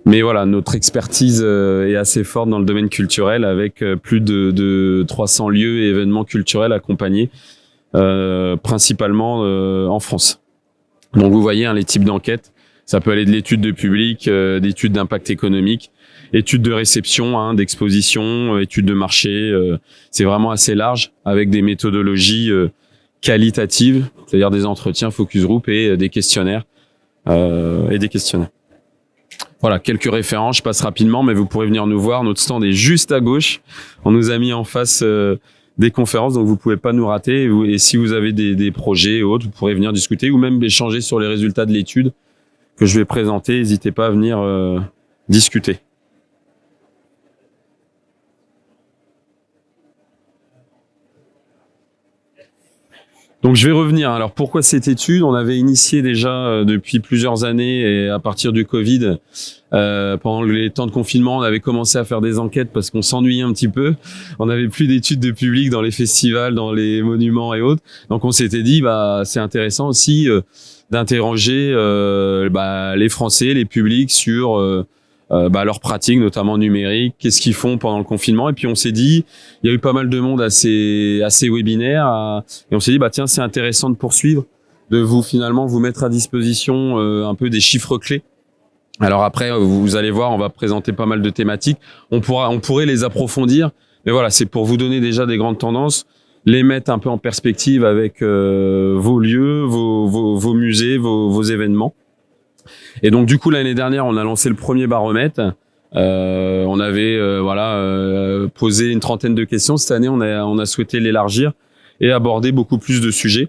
Mais voilà, notre expertise est assez forte dans le domaine culturel avec plus de 300 lieux et événements culturels accompagnés, principalement en France. Donc vous voyez les types d'enquêtes, ça peut aller de l'étude de public, d'études d'impact économique, études de réception, d'exposition, études de marché. C'est vraiment assez large avec des méthodologies qualitatives, c'est-à-dire des entretiens focus group et des questionnaires. Voilà, quelques références, je passe rapidement, mais vous pourrez venir nous voir. Notre stand est juste à gauche. On nous a mis en face des conférences, donc vous pouvez pas nous rater. Et si vous avez des projets ou autres, vous pourrez venir discuter ou même échanger sur les résultats de l'étude que je vais présenter. N'hésitez pas à venir discuter. Donc je vais revenir. Alors pourquoi cette étude? On avait initié déjà depuis plusieurs années et à partir du Covid, pendant les temps de confinement, on avait commencé à faire des enquêtes parce qu'on s'ennuyait un petit peu. On n'avait plus d'études de public dans les festivals, dans les monuments et autres. Donc on s'était dit c'est intéressant aussi d'interroger les Français, les publics sur leurs pratiques, notamment numériques, qu'est-ce qu'ils font pendant le confinement. Et puis on s'est dit, il y a eu pas mal de monde à ces webinaires, et on s'est dit tiens, c'est intéressant de poursuivre, de vous mettre à disposition un peu des chiffres clés. Alors après, vous allez voir, on va présenter pas mal de thématiques. On pourrait les approfondir, mais voilà, c'est pour vous donner déjà des grandes tendances, les mettre un peu en perspective avec vos lieux, vos musées, vos événements. Et donc du coup l'année dernière, on a lancé le premier baromètre. On avait posé une trentaine de questions. Cette année, on a souhaité l'élargir et aborder beaucoup plus de sujets.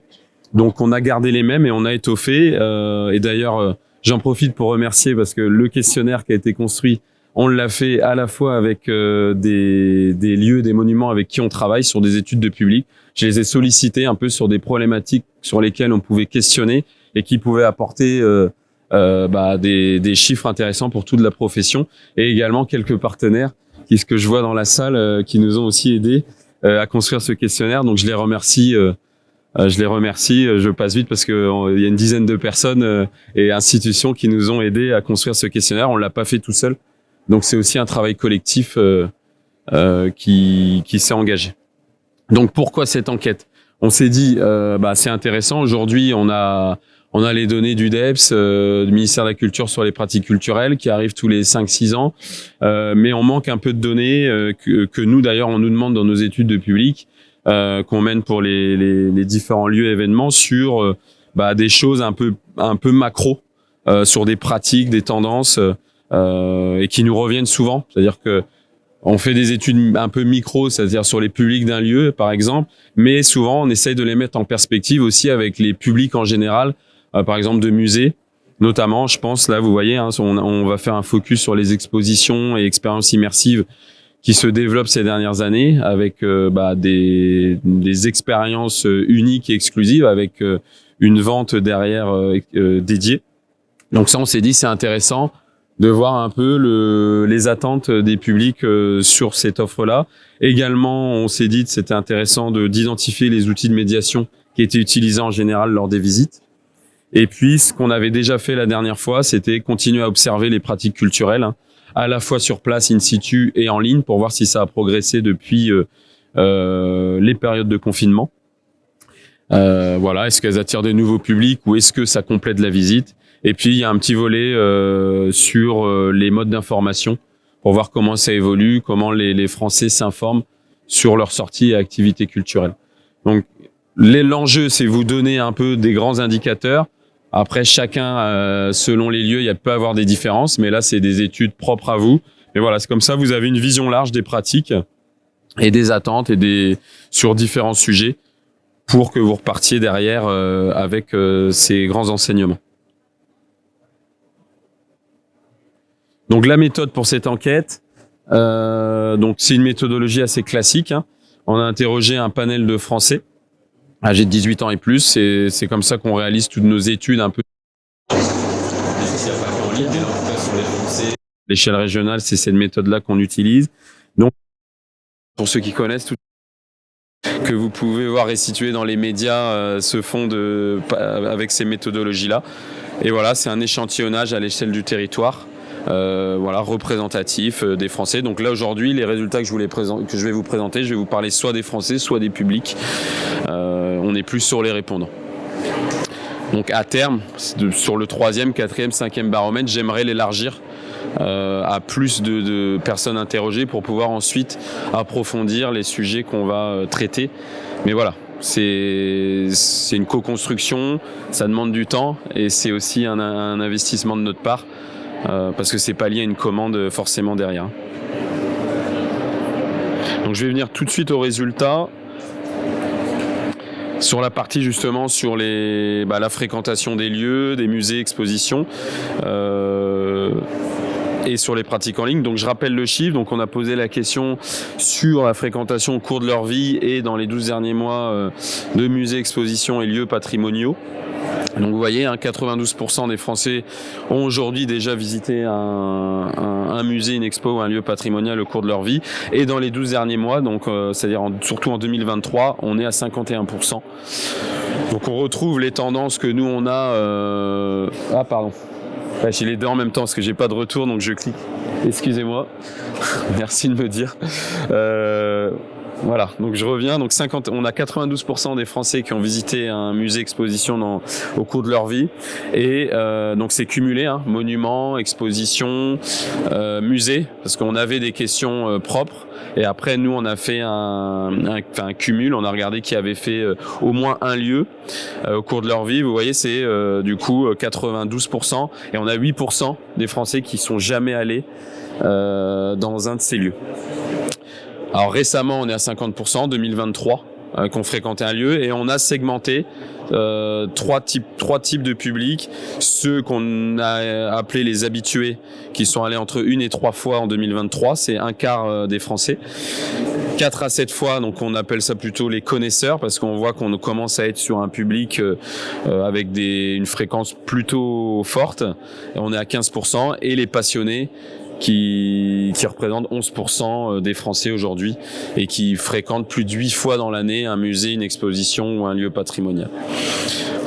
Donc on a gardé les mêmes et on a étoffé. Et d'ailleurs, j'en profite pour remercier parce que le questionnaire qui a été construit, on l'a fait à la fois avec des lieux, des monuments avec qui on travaille sur des études de public. Je les ai sollicités un peu sur des problématiques sur lesquelles on pouvait questionner et qui pouvaient apporter des chiffres intéressants pour toute la profession, et également quelques partenaires ce que je vois dans la salle qui nous ont aussi aidés à construire ce questionnaire. Donc je les remercie. Je passe vite parce que il y a une dizaine de personnes et institutions qui nous ont aidés à construire ce questionnaire. On l'a pas fait tout seul, donc c'est aussi un travail collectif qui s'est engagé. Donc pourquoi cette enquête? On s'est dit c'est intéressant. Aujourd'hui, on a les données du DEPS, du ministère de la Culture sur les pratiques culturelles qui arrivent tous les 5-6 ans. Mais on manque un peu de données que nous, d'ailleurs, on nous demande dans nos études de public qu'on mène pour les différents lieux et événements sur des choses un peu macro, sur des pratiques, des tendances et qui nous reviennent souvent. C'est-à-dire que on fait des études un peu micro, c'est-à-dire sur les publics d'un lieu, par exemple, mais souvent on essaye de les mettre en perspective aussi avec les publics en général. Par exemple de musées, notamment, je pense, là, vous voyez, on va faire un focus sur les expositions et expériences immersives qui se développent ces dernières années avec des expériences uniques et exclusives avec une vente derrière dédiée. Donc ça, on s'est dit, c'est intéressant de voir un peu les attentes des publics sur cette offre-là. Également, on s'est dit que c'était intéressant d'identifier les outils de médiation qui étaient utilisés en général lors des visites. Et puis, ce qu'on avait déjà fait la dernière fois, c'était continuer à observer les pratiques culturelles, à la fois sur place, in situ et en ligne, pour voir si ça a progressé depuis les périodes de confinement. Est-ce qu'elles attirent des nouveaux publics ou est-ce que ça complète la visite? Et puis, il y a un petit volet sur les modes d'information pour voir comment ça évolue, comment les Français s'informent sur leurs sorties et activités culturelles. Donc, l'enjeu, c'est vous donner un peu des grands indicateurs. Après, chacun, selon les lieux, il peut y avoir des différences, mais là, c'est des études propres à vous. Mais voilà, c'est comme ça, vous avez une vision large des pratiques et des attentes sur différents sujets pour que vous repartiez derrière avec ces grands enseignements. Donc, la méthode pour cette enquête, c'est une méthodologie assez classique. On a interrogé un panel de Français âgés de 18 ans et plus, c'est comme ça qu'on réalise toutes nos études un peu. L'échelle régionale, c'est cette méthode-là qu'on utilise. Donc, pour ceux qui connaissent, que vous pouvez voir restitué dans les médias se font avec ces méthodologies-là. Et voilà, c'est un échantillonnage à l'échelle du territoire voilà, représentatif des Français. Donc là aujourd'hui, les résultats que je vais vous présenter, je vais vous parler soit des Français, soit des publics. On est plus sur les répondants. Donc à terme, sur le 3e, 4e, 5e baromètre, j'aimerais l'élargir à plus de personnes interrogées pour pouvoir ensuite approfondir les sujets qu'on va traiter. Mais voilà, c'est une co-construction, ça demande du temps et c'est aussi un investissement de notre part parce que c'est pas lié à une commande forcément derrière. Donc je vais venir tout de suite aux résultats. Sur la partie justement sur la fréquentation des lieux, des musées, expositions et sur les pratiques en ligne. Donc je rappelle le chiffre, donc on a posé la question sur la fréquentation au cours de leur vie et dans les 12 derniers mois de musées, expositions et lieux patrimoniaux. Donc vous voyez, 92% des Français ont aujourd'hui déjà visité un musée, une expo ou un lieu patrimonial au cours de leur vie. Et dans les 12 derniers mois, donc c'est-à-dire surtout en 2023, on est à 51%. Donc on retrouve les tendances que nous on a... Ah pardon, j'ai les deux en même temps parce que j'ai pas de retour, donc je clique. Excusez-moi, merci de me dire. Voilà, donc je reviens. Donc on a 92% des Français qui ont visité un musée exposition au cours de leur vie. Et donc c'est cumulé, monuments, expositions, musées, parce qu'on avait des questions propres. Et après, nous, on a fait un cumul. On a regardé qui avait fait au moins un lieu au cours de leur vie. Vous voyez, c'est du coup 92%. Et on a 8% des Français qui sont jamais allés dans un de ces lieux. Alors récemment, on est à 50%, 2023, qu'on fréquentait un lieu, et on a segmenté trois types de publics. Ceux qu'on a appelés les habitués, qui sont allés entre 1 et 3 fois en 2023, c'est un quart des Français. 4 à 7 fois, donc on appelle ça plutôt les connaisseurs, parce qu'on voit qu'on commence à être sur un public avec une fréquence plutôt forte. On est à 15%, et les passionnés, qui représentent 11% des Français aujourd'hui et qui fréquentent plus de 8 fois dans l'année un musée, une exposition ou un lieu patrimonial.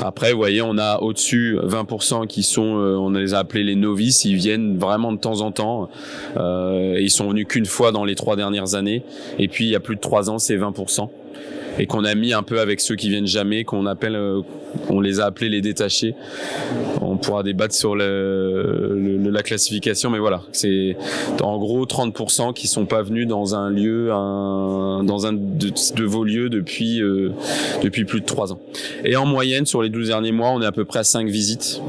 Après, vous voyez, on a au-dessus 20% qui sont, on les a appelés les novices, ils viennent vraiment de temps en temps, et ils sont venus qu'une fois dans les 3 dernières années, et puis il y a plus de 3 ans, c'est 20%. Et qu'on a mis un peu avec ceux qui viennent jamais, on les a appelés les détachés. On pourra débattre sur la classification, mais voilà, c'est en gros 30% qui sont pas venus dans un lieu, dans un de vos lieux depuis plus de 3 ans. Et en moyenne, sur les 12 derniers mois, on est à peu près à 5 visites.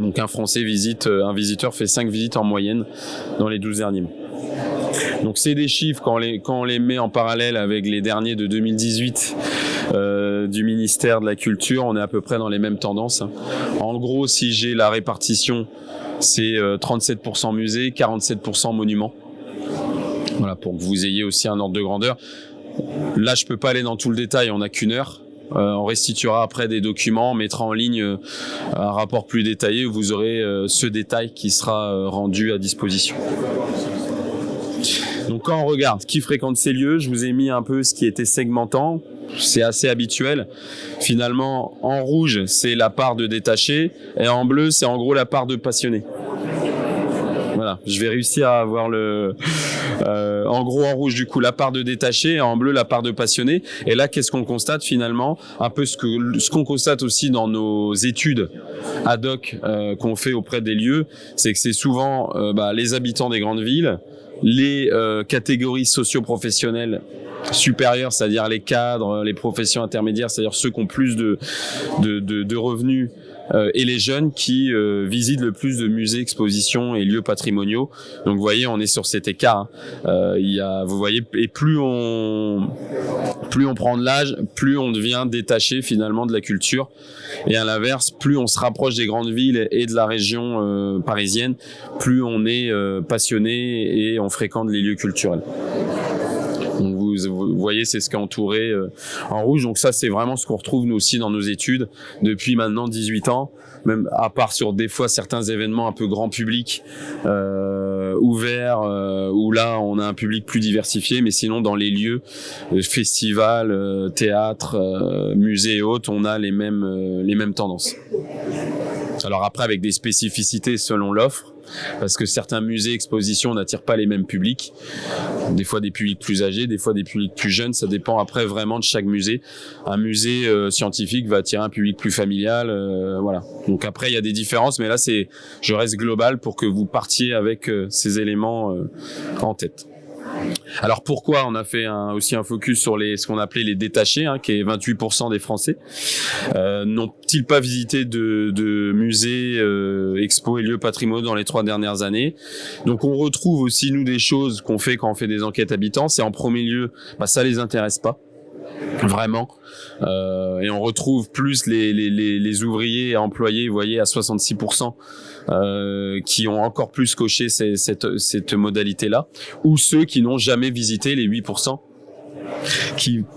Donc un visiteur fait 5 visites en moyenne dans les 12 derniers mois. Donc c'est des chiffres, quand on les met en parallèle avec les derniers de 2018 du ministère de la Culture, on est à peu près dans les mêmes tendances. En gros, si j'ai la répartition, c'est 37% musée, 47% monuments. Voilà, pour que vous ayez aussi un ordre de grandeur. Là, je peux pas aller dans tout le détail, on n'a qu'une heure. On restituera après des documents, on mettra en ligne un rapport plus détaillé où vous aurez ce détail qui sera rendu à disposition. Donc quand on regarde qui fréquente ces lieux, je vous ai mis un peu ce qui était segmentant, c'est assez habituel. Finalement, en rouge, c'est la part de détachés, et en bleu, c'est en gros la part de passionnés. Voilà, je vais réussir à avoir en gros en rouge du coup la part de détachés et en bleu la part de passionnés. Et là, qu'est-ce qu'on constate finalement? Un peu ce qu'on constate aussi dans nos études ad hoc qu'on fait auprès des lieux, c'est que c'est souvent les habitants des grandes villes, les catégories socio-professionnelles supérieures, c'est-à-dire les cadres, les professions intermédiaires, c'est-à-dire ceux qui ont plus de revenus, et les jeunes qui visitent le plus de musées, expositions et lieux patrimoniaux. Donc vous voyez, on est sur cet écart. Vous voyez, et plus on prend de l'âge, plus on devient détaché finalement de la culture. Et à l'inverse, plus on se rapproche des grandes villes et de la région parisienne, plus on est passionné et on fréquente les lieux culturels. Donc vous voyez, c'est ce qui est entouré en rouge. Donc ça, c'est vraiment ce qu'on retrouve nous aussi dans nos études depuis maintenant 18 ans, même à part sur des fois certains événements un peu grand public ouverts, où là on a un public plus diversifié, mais sinon dans les lieux, festivals, théâtres, musées et autres, on a les mêmes tendances. Alors après, avec des spécificités selon l'offre, parce que certains musées, expositions n'attirent pas les mêmes publics. Des fois des publics plus âgés, des fois des publics plus jeunes. Ça dépend après vraiment de chaque musée. Un musée scientifique va attirer un public plus familial, voilà. Donc après, il y a des différences, mais là, je reste global pour que vous partiez avec ces éléments en tête. Alors pourquoi on a fait aussi un focus sur ce qu'on appelait les détachés, qui est 28% des Français, n'ont-ils pas visité de musées, expos et lieux patrimoniaux dans les 3 dernières années? Donc on retrouve aussi nous des choses qu'on fait quand on fait des enquêtes habitants. C'est en premier lieu, ça les intéresse pas. Vraiment, et on retrouve plus les ouvriers et employés, vous voyez, à 66%, qui ont encore plus coché cette modalité-là, ou ceux qui n'ont jamais visité, les 8%,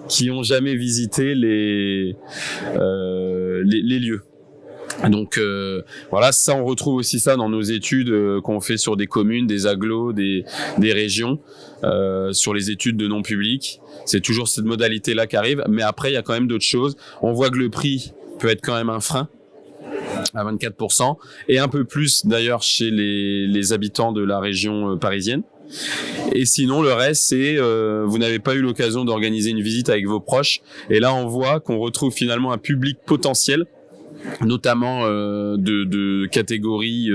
qui ont jamais visité les lieux. Donc voilà, ça on retrouve aussi ça dans nos études qu'on fait sur des communes, des agglos, des régions, sur les études de non public. C'est toujours cette modalité-là qui arrive, mais après il y a quand même d'autres choses. On voit que le prix peut être quand même un frein à 24%, et un peu plus d'ailleurs chez les habitants de la région parisienne. Et sinon le reste c'est vous n'avez pas eu l'occasion d'organiser une visite avec vos proches, et là on voit qu'on retrouve finalement un public potentiel, notamment de catégories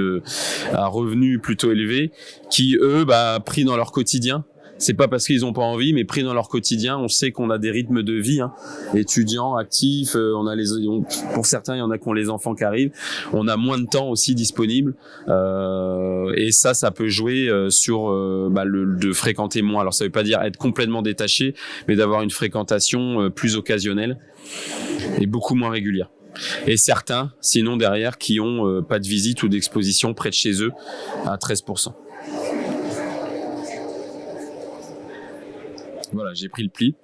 à revenus plutôt élevés, qui eux, pris dans leur quotidien, c'est pas parce qu'ils ont pas envie, mais pris dans leur quotidien, on sait qu'on a des rythmes de vie, étudiants, actifs, pour certains, il y en a qui ont les enfants qui arrivent, on a moins de temps aussi disponible, et ça peut jouer sur de fréquenter moins. Alors ça veut pas dire être complètement détaché, mais d'avoir une fréquentation plus occasionnelle et beaucoup moins régulière. Et certains, sinon derrière, qui ont pas de visite ou d'exposition près de chez eux, à 13%. Voilà, j'ai pris le pli.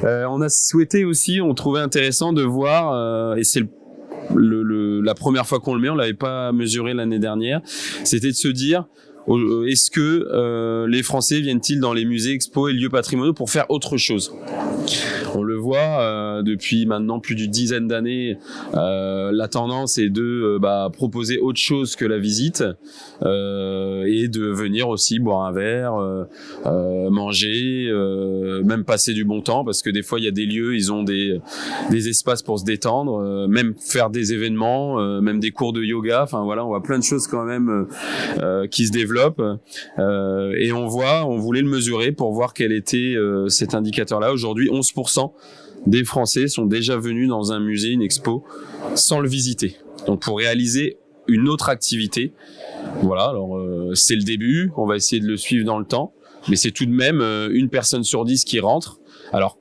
On a souhaité aussi, on trouvait intéressant de voir, et c'est la première fois qu'on le met, on l'avait pas mesuré l'année dernière, c'était de se dire, est-ce que les Français viennent-ils dans les musées, expos et lieux patrimoniaux pour faire autre chose? On le voit depuis maintenant plus d'une dizaine d'années, la tendance est de proposer autre chose que la visite, et de venir aussi boire un verre, manger, même passer du bon temps, parce que des fois il y a des lieux, ils ont des espaces pour se détendre, même faire des événements, même des cours de yoga. Enfin voilà, on voit plein de choses quand même qui se développent, et on voulait le mesurer pour voir quel était cet indicateur-là. Aujourd'hui, 11% des Français sont déjà venus dans un musée, une expo, sans le visiter. Donc pour réaliser une autre activité. Voilà, alors c'est le début, on va essayer de le suivre dans le temps, mais c'est tout de même une personne sur 10 qui rentre. Alors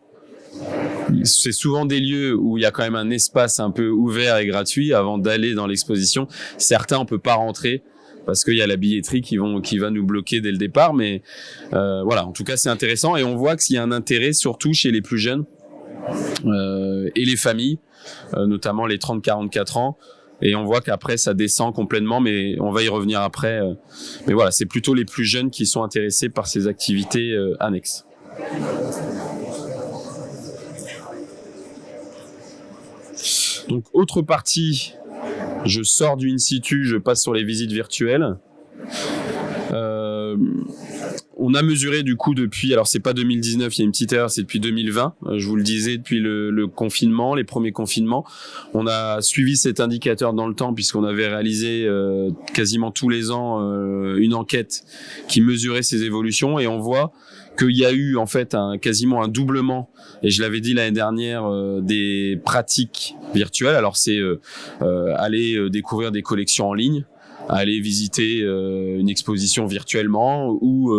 c'est souvent des lieux où il y a quand même un espace un peu ouvert et gratuit avant d'aller dans l'exposition. Certains on peut pas rentrer parce qu'il y a la billetterie qui va nous bloquer dès le départ, mais voilà, en tout cas c'est intéressant, et on voit qu'il y a un intérêt surtout chez les plus jeunes et les familles, notamment les 30-44 ans, et on voit qu'après ça descend complètement, mais on va y revenir après, mais voilà, c'est plutôt les plus jeunes qui sont intéressés par ces activités annexes. Donc autre partie, je sors du in situ, je passe sur les visites virtuelles. On a mesuré du coup depuis, alors c'est pas 2019, il y a une petite erreur, c'est depuis 2020, je vous le disais, depuis le confinement, les premiers confinements, on a suivi cet indicateur dans le temps, puisqu'on avait réalisé quasiment tous les ans une enquête qui mesurait ces évolutions, et on voit qu'il y a eu en fait quasiment un doublement, et je l'avais dit l'année dernière, des pratiques virtuelles. Alors c'est aller découvrir des collections en ligne, aller visiter une exposition virtuellement ou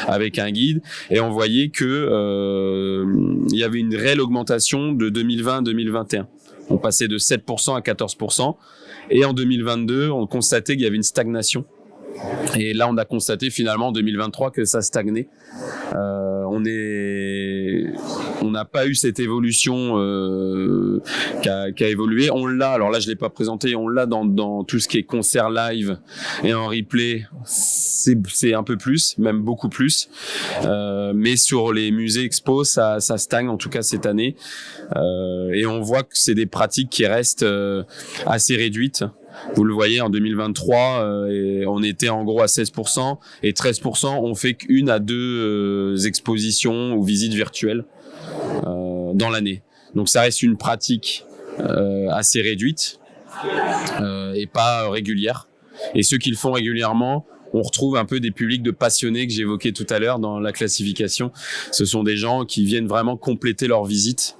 avec un guide, et on voyait que il y avait une réelle augmentation de 2020 à 2021. On passait de 7% à 14%, et en 2022 on constatait qu'il y avait une stagnation. Et là, on a constaté finalement en 2023 que ça stagnait. On n'a pas eu cette évolution qui a évolué. On l'a, alors là je l'ai pas présenté, on l'a dans tout ce qui est concert live et en replay, c'est un peu plus, même beaucoup plus. Mais sur les musées expos, ça stagne en tout cas cette année. Et on voit que c'est des pratiques qui restent assez réduites. Vous le voyez, en 2023, on était en gros à 16% et 13% on fait qu'une à deux expositions ou visites virtuelles dans l'année. Donc ça reste une pratique assez réduite et pas régulière. Et ceux qui le font régulièrement, on retrouve un peu des publics de passionnés que j'évoquais tout à l'heure dans la classification. Ce sont des gens qui viennent vraiment compléter leur visite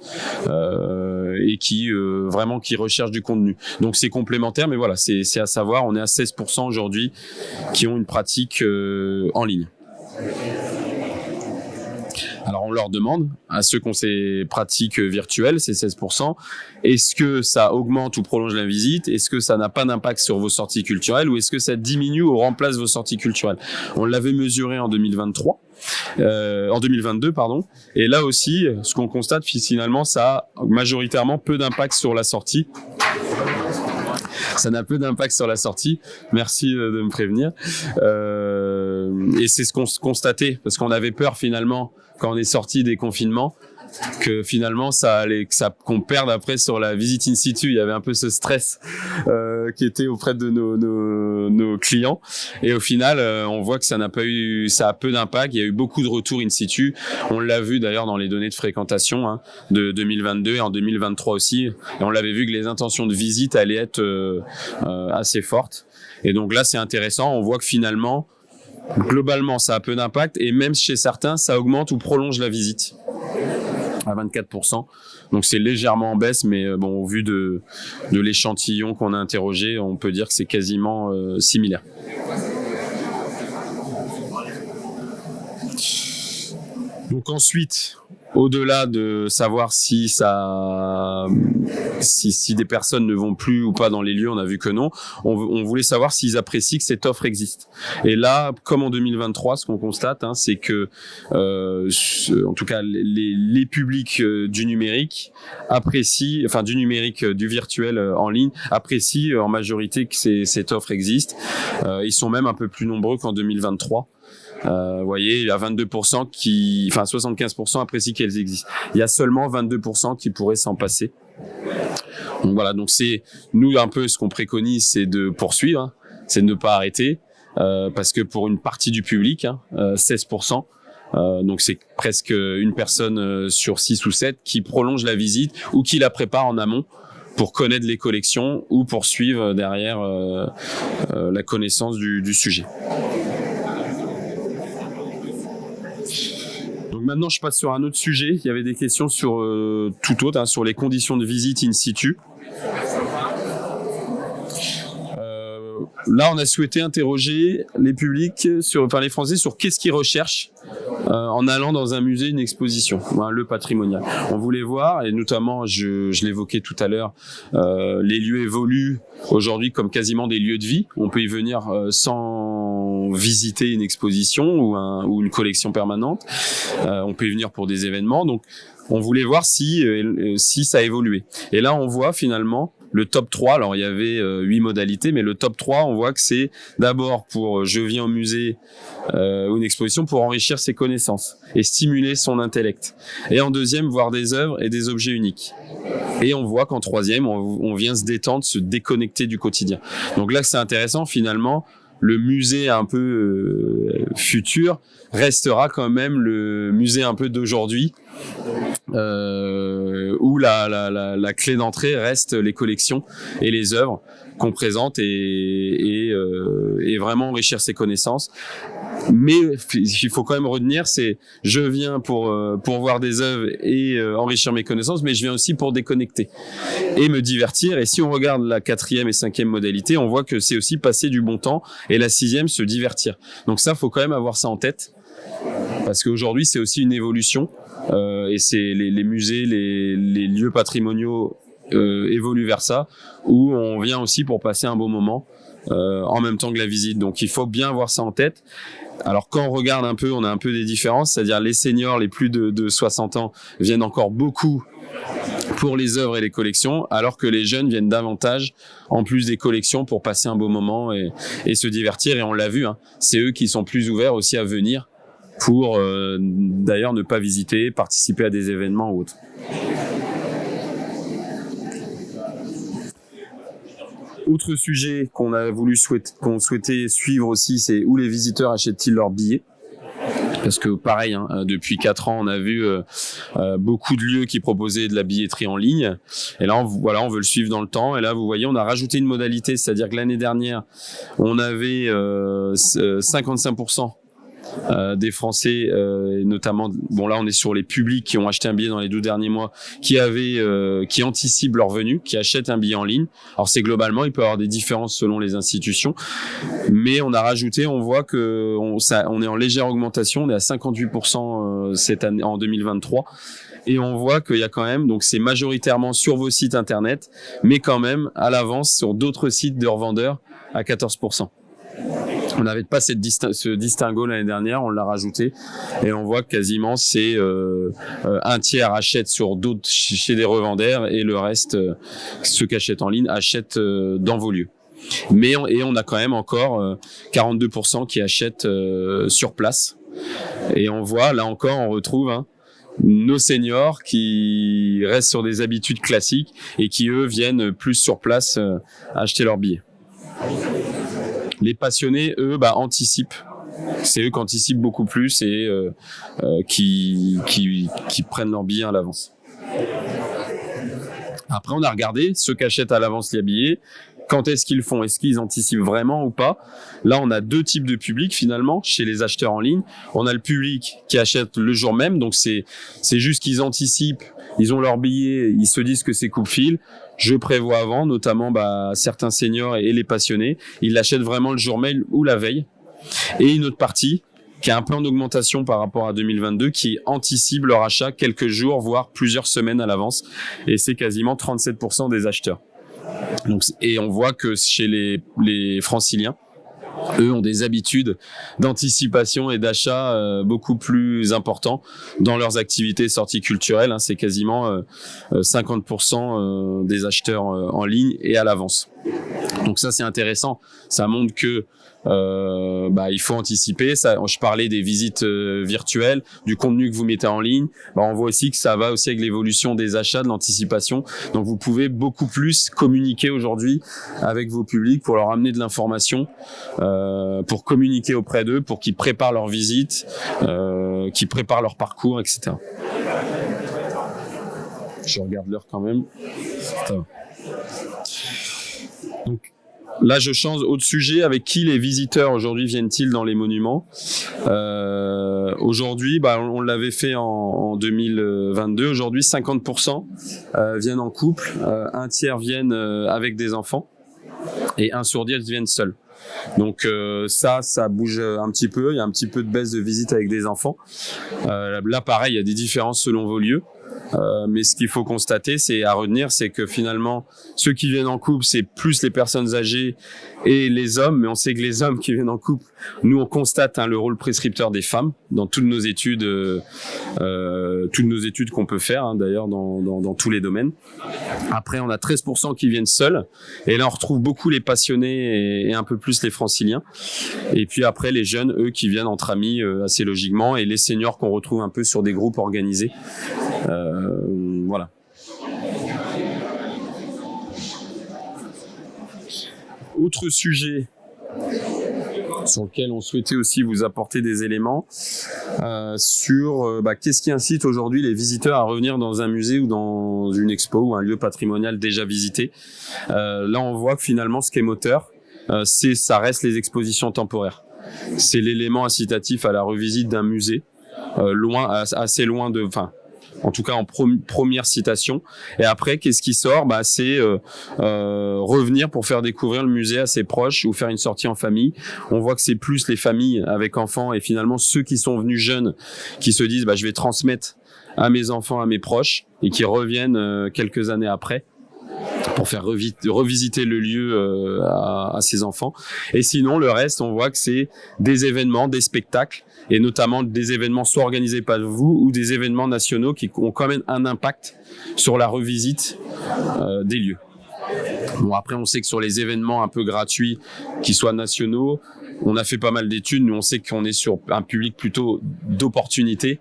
et qui vraiment qui recherchent du contenu. Donc c'est complémentaire, mais voilà, c'est à savoir. On est à 16% aujourd'hui qui ont une pratique en ligne. Alors on leur demande, à ceux qui ont ces pratiques virtuelles, ces 16%, est-ce que ça augmente ou prolonge la visite? Est-ce que ça n'a pas d'impact sur vos sorties culturelles ou est-ce que ça diminue ou remplace vos sorties culturelles? On l'avait mesuré en 2023. En 2022, pardon. Et là aussi, ce qu'on constate finalement, ça a majoritairement peu d'impact sur la sortie. Ça n'a peu d'impact sur la sortie. Merci de me prévenir. Et c'est ce qu'on constatait, parce qu'on avait peur finalement, quand on est sorti des confinements, que finalement qu'on perde après sur la visite in situ. Il y avait un peu ce stress qui était auprès de nos clients. Et au final, on voit que ça a peu d'impact. Il y a eu beaucoup de retours in situ. On l'a vu d'ailleurs dans les données de fréquentation de 2022 et en 2023 aussi. Et on l'avait vu que les intentions de visite allaient être assez fortes. Et donc là, c'est intéressant. On voit que finalement, globalement, ça a peu d'impact. Et même chez certains, ça augmente ou prolonge la visite à 24%. Donc c'est légèrement en baisse, mais bon, au vu de l'échantillon qu'on a interrogé, on peut dire que c'est quasiment similaire. Donc ensuite, au-delà de savoir si des personnes ne vont plus ou pas dans les lieux, on a vu que non. On voulait savoir s'ils apprécient que cette offre existe. Et là, comme en 2023, ce qu'on constate, c'est que, en tout cas, les publics du numérique apprécient, enfin du numérique, du virtuel en ligne, apprécient en majorité que cette offre existe. Ils sont même un peu plus nombreux qu'en 2023. Vous voyez, il y a 22% 75% apprécient qu'elles existent. Il y a seulement 22% qui pourraient s'en passer. Donc voilà, donc c'est nous un peu ce qu'on préconise, c'est de poursuivre, c'est de ne pas arrêter, parce que pour une partie du public, 16%, donc c'est presque une personne sur 6 ou 7 qui prolonge la visite ou qui la prépare en amont pour connaître les collections ou pour suivre derrière la connaissance du sujet. Donc maintenant, je passe sur un autre sujet. Il y avait des questions sur tout autre, sur les conditions de visite in situ. Là, on a souhaité interroger les publics, les Français, sur qu'est-ce qu'ils recherchent en allant dans un musée, une exposition, le patrimonial. On voulait voir, et notamment, je l'évoquais tout à l'heure, les lieux évoluent aujourd'hui comme quasiment des lieux de vie. On peut y venir sans visiter une exposition ou une collection permanente. On peut y venir pour des événements. Donc, on voulait voir si ça a évolué. Et là, on voit finalement le top 3, alors il y avait 8 modalités, mais le top 3, on voit que c'est d'abord pour je viens au musée ou une exposition pour enrichir ses connaissances et stimuler son intellect. Et en deuxième, voir des œuvres et des objets uniques. Et on voit qu'en troisième, on vient se détendre, se déconnecter du quotidien. Donc là, c'est intéressant, finalement, le musée un peu futur restera quand même le musée un peu d'aujourd'hui, où la clé d'entrée reste les collections et les œuvres qu'on présente et vraiment enrichir ses connaissances. Mais il faut quand même retenir, c'est je viens pour voir des œuvres et enrichir mes connaissances, mais je viens aussi pour déconnecter et me divertir. Et si on regarde la 4e et 5e modalité, on voit que c'est aussi passer du bon temps, et la 6e, se divertir. Donc ça, faut quand même avoir ça en tête, parce qu'aujourd'hui, c'est aussi une évolution, et c'est les musées, les lieux patrimoniaux évoluent vers ça, où on vient aussi pour passer un bon moment en même temps que la visite. Donc il faut bien avoir ça en tête. Alors quand on regarde un peu, on a un peu des différences, c'est-à-dire les seniors, les plus de 60 ans viennent encore beaucoup pour les œuvres et les collections, alors que les jeunes viennent davantage, en plus des collections, pour passer un beau moment et se divertir. Et on l'a vu, c'est eux qui sont plus ouverts aussi à venir pour d'ailleurs ne pas visiter, participer à des événements ou autres. Autre sujet qu'on souhaitait suivre aussi, c'est où les visiteurs achètent-ils leurs billets. Parce que pareil, depuis 4 ans, on a vu beaucoup de lieux qui proposaient de la billetterie en ligne. Et là, on veut le suivre dans le temps. Et là, vous voyez, on a rajouté une modalité, c'est-à-dire que l'année dernière, on avait 55% des Français, et notamment, bon là on est sur les publics qui ont acheté un billet dans les 12 derniers mois, qui anticipent leur venue, qui achètent un billet en ligne. Alors c'est globalement, il peut y avoir des différences selon les institutions, mais on a rajouté, on voit que on est en légère augmentation, on est à 58% cette année en 2023. Et on voit qu'il y a quand même, donc c'est majoritairement sur vos sites internet, mais quand même à l'avance sur d'autres sites de revendeurs à 14%. On n'avait pas ce distinguo l'année dernière, on l'a rajouté et on voit que quasiment c'est un tiers achète sur d'autres chez des revendeurs et le reste, ceux qui achètent en ligne, achètent dans vos lieux. Mais on a quand même encore 42% qui achètent sur place. Et on voit, là encore, on retrouve nos seniors qui restent sur des habitudes classiques et qui, eux, viennent plus sur place acheter leurs billets. Les passionnés, eux, anticipent. C'est eux qui anticipent beaucoup plus et qui prennent leurs billets à l'avance. Après, on a regardé ceux qui achètent à l'avance les billets. Quand est-ce qu'ils le font? Est-ce qu'ils anticipent vraiment ou pas? Là, on a deux types de public finalement chez les acheteurs en ligne. On a le public qui achète le jour même, donc c'est juste qu'ils anticipent, ils ont leur billet, ils se disent que c'est coupe-fil. Je prévois avant, notamment certains seniors et les passionnés, ils l'achètent vraiment le jour même ou la veille. Et une autre partie qui est un peu en augmentation par rapport à 2022, qui anticipe leur achat quelques jours, voire plusieurs semaines à l'avance. Et c'est quasiment 37% des acheteurs. Donc, et on voit que chez les franciliens, eux ont des habitudes d'anticipation et d'achat beaucoup plus importants dans leurs activités sorties culturelles. C'est quasiment 50% des acheteurs en ligne et à l'avance. Donc ça, c'est intéressant. Ça montre que il faut anticiper. Je parlais des visites virtuelles, du contenu que vous mettez en ligne. On voit aussi que ça va aussi avec l'évolution des achats, de l'anticipation. Donc vous pouvez beaucoup plus communiquer aujourd'hui avec vos publics pour leur amener de l'information, pour communiquer auprès d'eux, pour qu'ils préparent leur visite, qu'ils préparent leur parcours, etc. Je regarde l'heure quand même. Donc là, je change autre sujet. Avec qui les visiteurs aujourd'hui viennent-ils dans les monuments? Aujourd'hui, on l'avait fait en 2022. Aujourd'hui, 50% viennent en couple, un tiers viennent avec des enfants et 1 sur 10 viennent seuls. Donc ça bouge un petit peu. Il y a un petit peu de baisse de visite avec des enfants. Là, pareil, il y a des différences selon vos lieux. Mais ce qu'il faut constater, c'est à retenir, c'est que finalement, ceux qui viennent en couple, c'est plus les personnes âgées et les hommes. Mais on sait que les hommes qui viennent en couple, nous on constate le rôle prescripteur des femmes dans toutes nos études qu'on peut faire, d'ailleurs dans tous les domaines. Après, on a 13% qui viennent seuls, et là on retrouve beaucoup les passionnés et un peu plus les franciliens. Et puis après, les jeunes, eux, qui viennent entre amis assez logiquement, et les seniors qu'on retrouve un peu sur des groupes organisés. Voilà. Autre sujet sur lequel on souhaitait aussi vous apporter des éléments sur qu'est-ce qui incite aujourd'hui les visiteurs à revenir dans un musée ou dans une expo ou un lieu patrimonial déjà visité. Là, on voit que finalement, ce qui est moteur, ça reste les expositions temporaires. C'est l'élément incitatif à la revisite d'un musée, assez loin de... En tout cas en première citation. Et après, qu'est-ce qui sort? C'est revenir pour faire découvrir le musée à ses proches ou faire une sortie en famille. On voit que c'est plus les familles avec enfants et finalement ceux qui sont venus jeunes qui se disent je vais transmettre à mes enfants, à mes proches, et qui reviennent quelques années après pour faire revisiter le lieu à ses enfants. Et sinon, le reste, on voit que c'est des événements, des spectacles, et notamment des événements soit organisés par vous ou des événements nationaux qui ont quand même un impact sur la revisite des lieux. Bon, après, on sait que sur les événements un peu gratuits, qui soient nationaux, on a fait pas mal d'études, mais on sait qu'on est sur un public plutôt d'opportunités.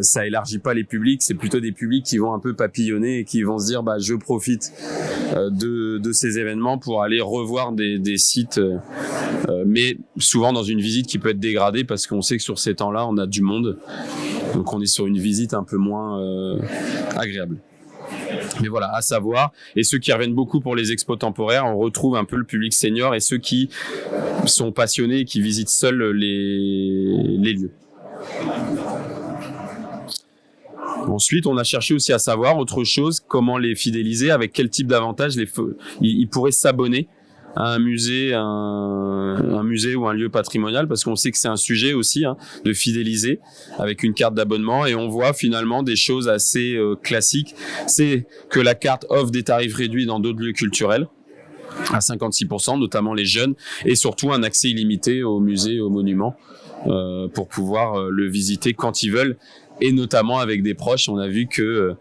ça élargit pas les publics, c'est plutôt des publics qui vont un peu papillonner et qui vont se dire je profite de ces événements pour aller revoir des sites, mais souvent dans une visite qui peut être dégradée parce qu'on sait que sur ces temps-là on a du monde, donc on est sur une visite un peu moins agréable. Mais voilà, à savoir, et ceux qui reviennent beaucoup pour les expos temporaires, on retrouve un peu le public senior et ceux qui sont passionnés et qui visitent seuls les lieux. Ensuite, on a cherché aussi à savoir autre chose, comment les fidéliser, avec quel type d'avantages ils pourraient s'abonner à un musée ou un lieu patrimonial, parce qu'on sait que c'est un sujet aussi de fidéliser avec une carte d'abonnement, et on voit finalement des choses assez classiques. C'est que la carte offre des tarifs réduits dans d'autres lieux culturels à 56%, notamment les jeunes, et surtout un accès illimité au musée et aux monuments pour pouvoir le visiter quand ils veulent, et notamment avec des proches. On a vu que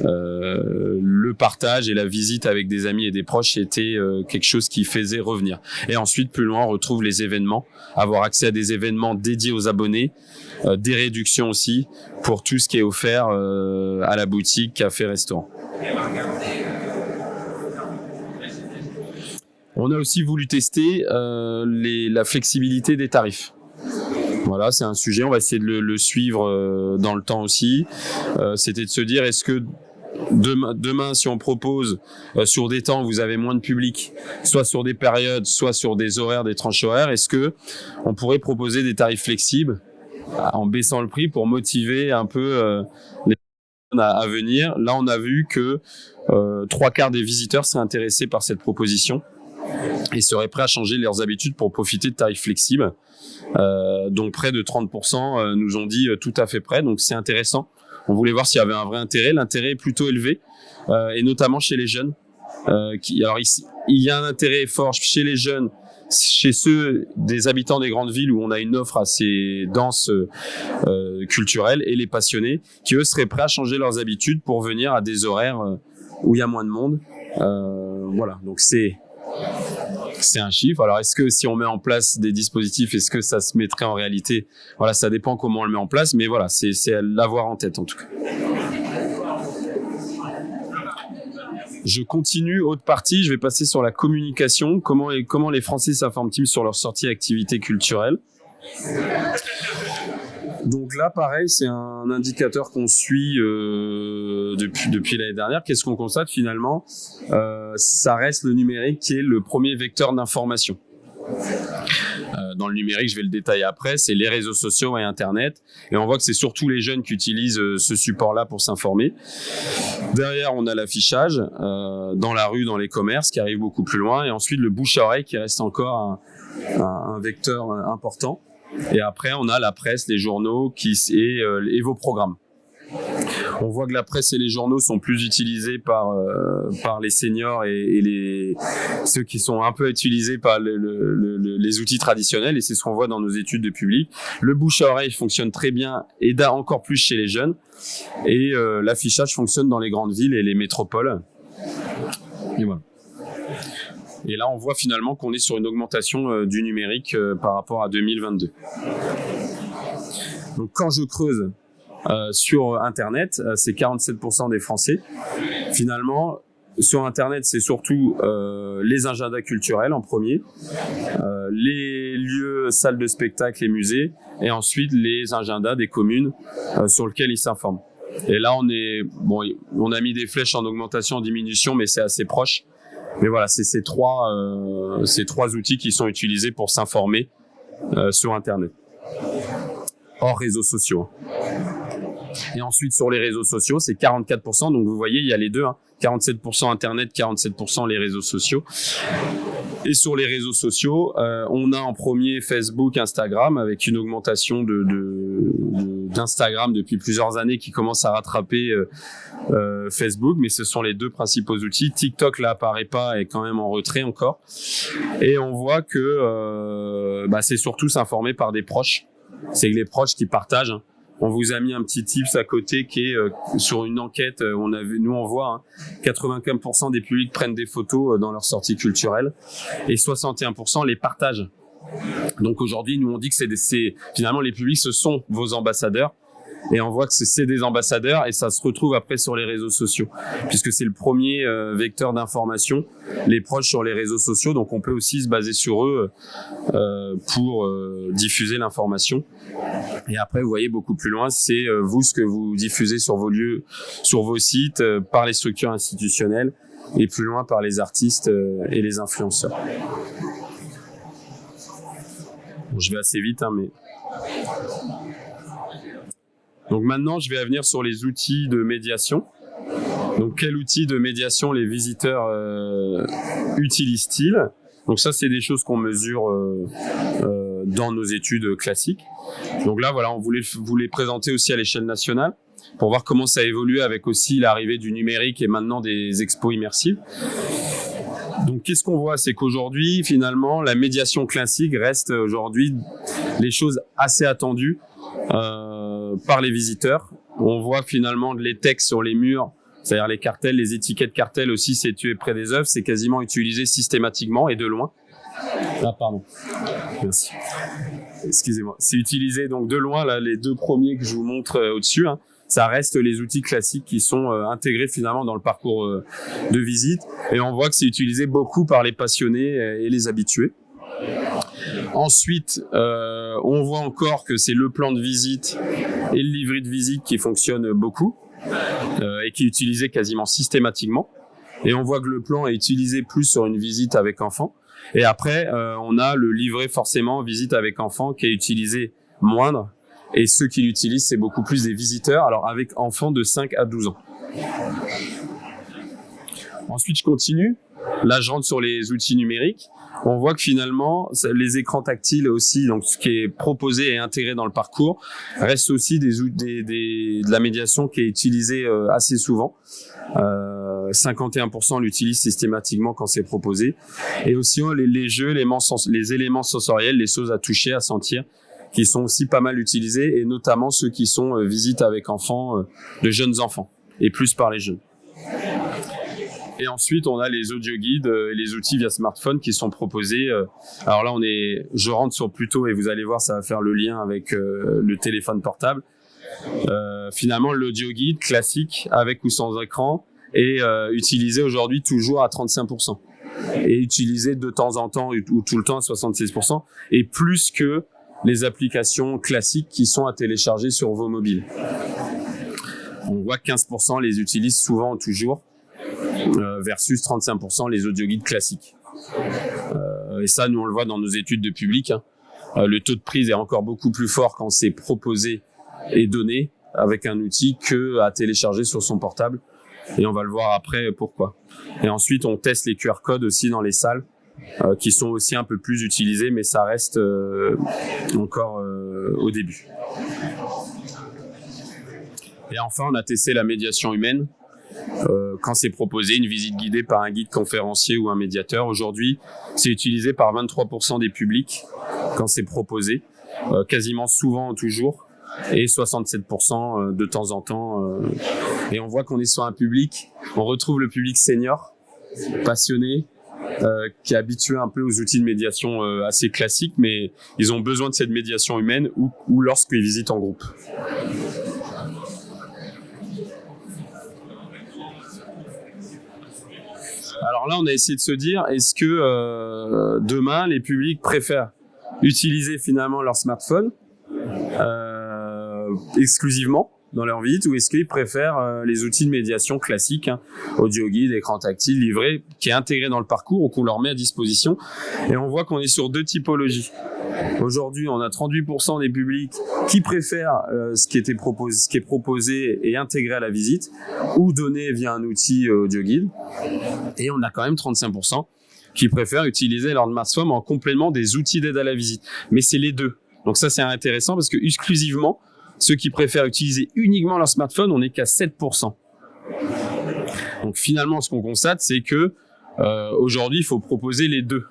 le partage et la visite avec des amis et des proches était quelque chose qui faisait revenir. Et ensuite, plus loin, on retrouve les événements, avoir accès à des événements dédiés aux abonnés, des réductions aussi pour tout ce qui est offert à la boutique, café, restaurant. On a aussi voulu tester la flexibilité des tarifs. Voilà, c'est un sujet, on va essayer de le suivre dans le temps aussi. C'était de se dire, est-ce que demain, si on propose sur des temps où vous avez moins de public, soit sur des périodes, soit sur des horaires, des tranches horaires, est-ce que on pourrait proposer des tarifs flexibles en baissant le prix pour motiver un peu les personnes à venir? Là, on a vu que 3/4 des visiteurs seraient intéressés par cette proposition et seraient prêts à changer leurs habitudes pour profiter de tarifs flexibles. Donc près de 30% nous ont dit tout à fait prêt, donc c'est intéressant. On voulait voir s'il y avait un vrai intérêt. L'intérêt est plutôt élevé, et notamment chez les jeunes. Alors il y a un intérêt fort chez les jeunes, chez ceux des habitants des grandes villes où on a une offre assez dense culturelle, et les passionnés qui eux seraient prêts à changer leurs habitudes pour venir à des horaires où il y a moins de monde. Voilà, donc c'est un chiffre. Alors, est-ce que si on met en place des dispositifs, est-ce que ça se mettrait en réalité? Voilà, ça dépend comment on le met en place, mais voilà, c'est à l'avoir en tête en tout cas. Je continue, autre partie, je vais passer sur la communication. Comment les Français s'informent-ils sur leur sortie activité culturelle? Donc là, pareil, c'est un indicateur qu'on suit depuis l'année dernière. Qu'est-ce qu'on constate finalement? Ça reste le numérique qui est le premier vecteur d'information. Dans le numérique, je vais le détailler après, c'est les réseaux sociaux et Internet. Et on voit que c'est surtout les jeunes qui utilisent ce support-là pour s'informer. Derrière, on a l'affichage dans la rue, dans les commerces, qui arrive beaucoup plus loin. Et ensuite, le bouche à oreille qui reste encore un vecteur important. Et après, on a la presse, les journaux et vos programmes. On voit que la presse et les journaux sont plus utilisés par les seniors et ceux qui sont un peu utilisés par les outils traditionnels, et c'est ce qu'on voit dans nos études de public. Le bouche à oreille fonctionne très bien et encore plus chez les jeunes, et l'affichage fonctionne dans les grandes villes et les métropoles. Et voilà. Et là, on voit finalement qu'on est sur une augmentation du numérique par rapport à 2022. Donc, quand je creuse sur Internet, c'est 47% des Français. Finalement, sur Internet, c'est surtout les agendas culturels en premier, les lieux, salles de spectacle et musées, et ensuite les agendas des communes sur lesquels ils s'informent. Et là, on a mis des flèches en augmentation, en diminution, mais c'est assez proche. Mais voilà, c'est ces trois outils qui sont utilisés pour s'informer sur Internet, hors réseaux sociaux. Et ensuite, sur les réseaux sociaux, c'est 44%. Donc, vous voyez, il y a les deux. 47% Internet, 47% les réseaux sociaux. Et sur les réseaux sociaux, on a en premier Facebook, Instagram, avec une augmentation d'Instagram depuis plusieurs années qui commence à rattraper Facebook, mais ce sont les deux principaux outils. TikTok, là, apparaît pas, est quand même en retrait encore. Et on voit que c'est surtout s'informer par des proches. C'est les proches qui partagent. On vous a mis un petit tips à côté qui est sur une enquête. On voit 95% des publics prennent des photos dans leur sortie culturelle et 61% les partagent. Donc aujourd'hui, nous on dit que finalement les publics, ce sont vos ambassadeurs. et on voit que c'est des ambassadeurs et ça se retrouve après sur les réseaux sociaux puisque c'est le premier vecteur d'information, les proches sur les réseaux sociaux, donc on peut aussi se baser sur eux pour diffuser l'information. Et après, vous voyez beaucoup plus loin, c'est vous ce que vous diffusez sur vos lieux, sur vos sites, par les structures institutionnelles et plus loin par les artistes et les influenceurs. Bon, je vais assez vite, mais... Donc maintenant, je vais venir sur les outils de médiation. Donc, quel outil de médiation les visiteurs utilisent-ils ? Donc ça, c'est des choses qu'on mesure dans nos études classiques. Donc là, voilà, on voulait vous les présenter aussi à l'échelle nationale pour voir comment ça évolue avec aussi l'arrivée du numérique et maintenant des expos immersives. Donc, qu'est-ce qu'on voit ? C'est qu'aujourd'hui, finalement, la médiation classique reste aujourd'hui les choses assez attendues par les visiteurs. On voit finalement les textes sur les murs, c'est-à-dire les cartels, les étiquettes cartels aussi situées près des œuvres, c'est quasiment utilisé systématiquement et de loin. Ah, pardon. Merci. Excusez-moi. C'est utilisé donc de loin, là, les deux premiers que je vous montre au-dessus, ça reste les outils classiques qui sont intégrés finalement dans le parcours de visite. Et on voit que c'est utilisé beaucoup par les passionnés et les habitués. Ensuite, on voit encore que c'est le plan de visite et le livret de visite qui fonctionnent beaucoup et qui est utilisé quasiment systématiquement. Et on voit que le plan est utilisé plus sur une visite avec enfant. Et après, on a le livret forcément visite avec enfant qui est utilisé moindre. Et ceux qui l'utilisent, c'est beaucoup plus des visiteurs, alors avec enfants de 5 à 12 ans. Ensuite, je continue. Là, je rentre sur les outils numériques. On voit que finalement, les écrans tactiles aussi, donc ce qui est proposé et intégré dans le parcours, reste aussi de la médiation qui est utilisée assez souvent. 51% l'utilisent systématiquement quand c'est proposé. Et aussi les jeux, les éléments sensoriels, les choses à toucher, à sentir, qui sont aussi pas mal utilisés, et notamment ceux qui sont visites avec enfants, de jeunes enfants, et plus par les jeunes. Et ensuite, on a les audio-guides et les outils via smartphone qui sont proposés. Alors là, je rentre sur plutôt, et vous allez voir, ça va faire le lien avec le téléphone portable. Finalement, l'audio-guide classique, avec ou sans écran, est utilisé aujourd'hui toujours à 35%. Et utilisé de temps en temps, ou tout le temps à 76%, et plus que les applications classiques qui sont à télécharger sur vos mobiles. On voit que 15% les utilisent souvent toujours, versus 35% les audioguides classiques. Et ça, nous on le voit dans nos études de public. Le taux de prise est encore beaucoup plus fort quand c'est proposé et donné avec un outil que à télécharger sur son portable. Et on va le voir après pourquoi. Et ensuite, on teste les QR codes aussi dans les salles, qui sont aussi un peu plus utilisés, mais ça reste encore au début. Et enfin, on a testé la médiation humaine. Quand c'est proposé, une visite guidée par un guide conférencier ou un médiateur. Aujourd'hui, c'est utilisé par 23% des publics quand c'est proposé, quasiment souvent toujours, et 67% de temps en temps. Et on voit qu'on est sur un public, on retrouve le public senior, passionné, qui est habitué un peu aux outils de médiation assez classiques, mais ils ont besoin de cette médiation humaine ou lorsqu'ils visitent en groupe. Alors là, on a essayé de se dire, est-ce que demain, les publics préfèrent utiliser finalement leur smartphone exclusivement dans leur visite, ou est-ce qu'ils préfèrent les outils de médiation classiques, audio guide, écran tactile, livret, qui est intégré dans le parcours ou qu'on leur met à disposition. Et on voit qu'on est sur deux typologies. Aujourd'hui, on a 38% des publics qui préfèrent ce qui est proposé et intégré à la visite, ou donné via un outil audio guide. Et on a quand même 35% qui préfèrent utiliser leur smartphone en complément des outils d'aide à la visite. Mais c'est les deux. Donc ça, c'est intéressant parce que exclusivement, ceux qui préfèrent utiliser uniquement leur smartphone, on n'est qu'à 7%. Donc finalement, ce qu'on constate, c'est que aujourd'hui, il faut proposer les deux.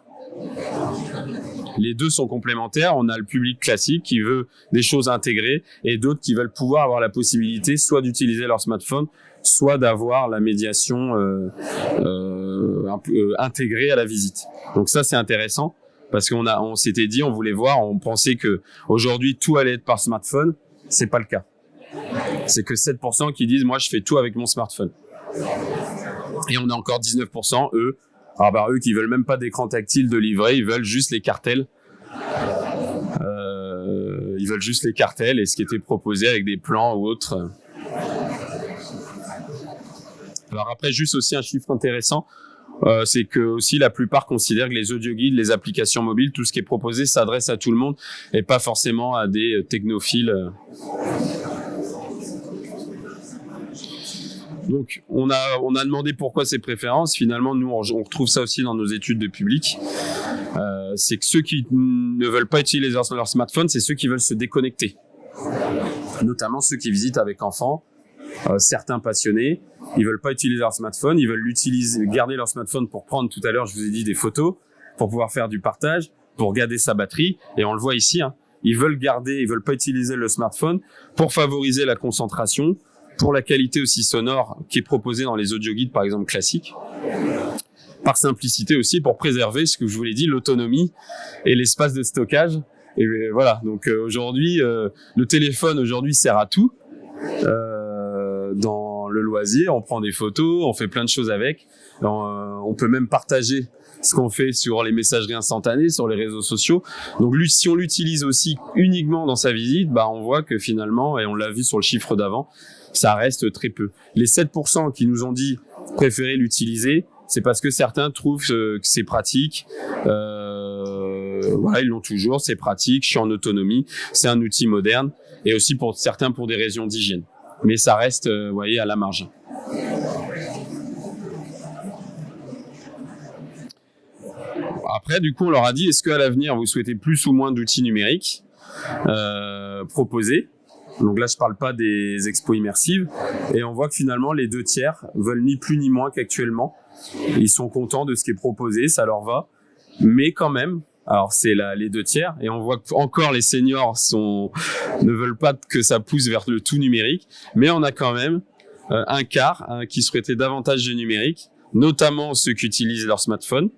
Les deux sont complémentaires. On a le public classique qui veut des choses intégrées et d'autres qui veulent pouvoir avoir la possibilité soit d'utiliser leur smartphone, soit d'avoir la médiation intégrée à la visite. Donc ça, c'est intéressant parce on s'était dit, on voulait voir, on pensait que aujourd'hui tout allait être par smartphone. C'est pas le cas. c'est que 7% qui disent moi je fais tout avec mon smartphone. Et on a encore 19% eux qui veulent même pas d'écran tactile de livret, ils veulent juste les cartels. Ils veulent juste les cartels et ce qui était proposé avec des plans ou autres. Alors après, juste aussi un chiffre intéressant, c'est que aussi la plupart considèrent que les audioguides, les applications mobiles, tout ce qui est proposé s'adresse à tout le monde et pas forcément à des technophiles. Donc, on a demandé pourquoi ces préférences. Finalement, nous, on retrouve ça aussi dans nos études de public. C'est que ceux qui ne veulent pas utiliser leur smartphone, c'est ceux qui veulent se déconnecter. Notamment ceux qui visitent avec enfants, certains passionnés. Ils veulent pas utiliser leur smartphone, ils veulent garder leur smartphone pour prendre, tout à l'heure, je vous ai dit, des photos, pour pouvoir faire du partage, pour garder sa batterie. Et on le voit ici, hein, ils veulent pas utiliser le smartphone pour favoriser la concentration, pour la qualité aussi sonore qui est proposée dans les audioguides, par exemple, classiques. Par simplicité aussi, pour préserver, ce que je vous l'ai dit, l'autonomie et l'espace de stockage. Et voilà, donc aujourd'hui, le téléphone aujourd'hui sert à tout. Dans le loisir, on prend des photos, on fait plein de choses avec. On peut même partager ce qu'on fait sur les messageries instantanées, sur les réseaux sociaux. Donc si on l'utilise aussi uniquement dans sa visite, on voit que finalement, et on l'a vu sur le chiffre d'avant, ça reste très peu. Les 7% qui nous ont dit préférer l'utiliser, c'est parce que certains trouvent que c'est pratique. Ils l'ont toujours, c'est pratique, je suis en autonomie, c'est un outil moderne, et aussi pour certains pour des raisons d'hygiène. Mais ça reste, vous voyez, à la marge. Après, du coup, on leur a dit, est-ce qu'à l'avenir, vous souhaitez plus ou moins d'outils numériques proposés? Donc là, je parle pas des expos immersives. Et on voit que finalement, les 2/3 veulent ni plus ni moins qu'actuellement. Ils sont contents de ce qui est proposé, ça leur va. Mais quand même, alors c'est les 2/3, et on voit que encore les seniors ne veulent pas que ça pousse vers le tout numérique. Mais on a quand même un quart qui souhaitait davantage de numérique, notamment ceux qui utilisent leur smartphone,